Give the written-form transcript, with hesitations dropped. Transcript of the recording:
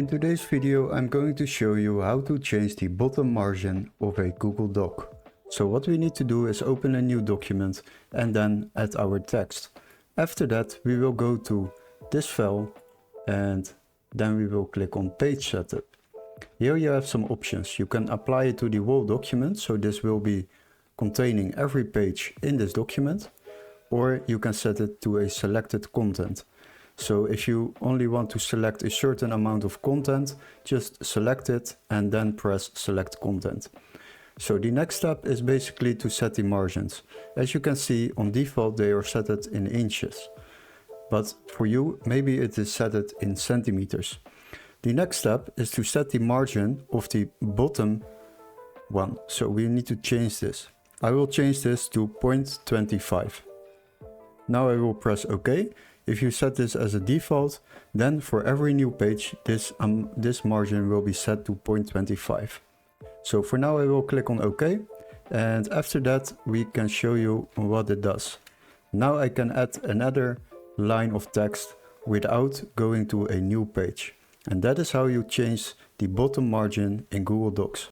today's video I'm going to show you how to change the bottom margin of a Google Doc. So what we need to do is open a new document and then add our text. After that we will go to this file and then we will click on page setup. Here you have some options. You can apply it to the whole document, so this will be containing every page in this document, or you can set it to a selected content. So if you only want to select a certain amount of content, just select it and then press select content. So the next step is basically to set the margins. As you can see, on default they are set it in inches, but for you maybe it is set it in centimeters. The next step is to set the margin of the bottom one. So we need to change this. I will change this to 0.25. Now I will press OK. If you set this as a default, then for every new page, this margin will be set to 0.25. So for now I will click on OK, and after that we can show you what it does. Now I can add another line of text without going to a new page. And that is how you change the bottom margin in Google Docs.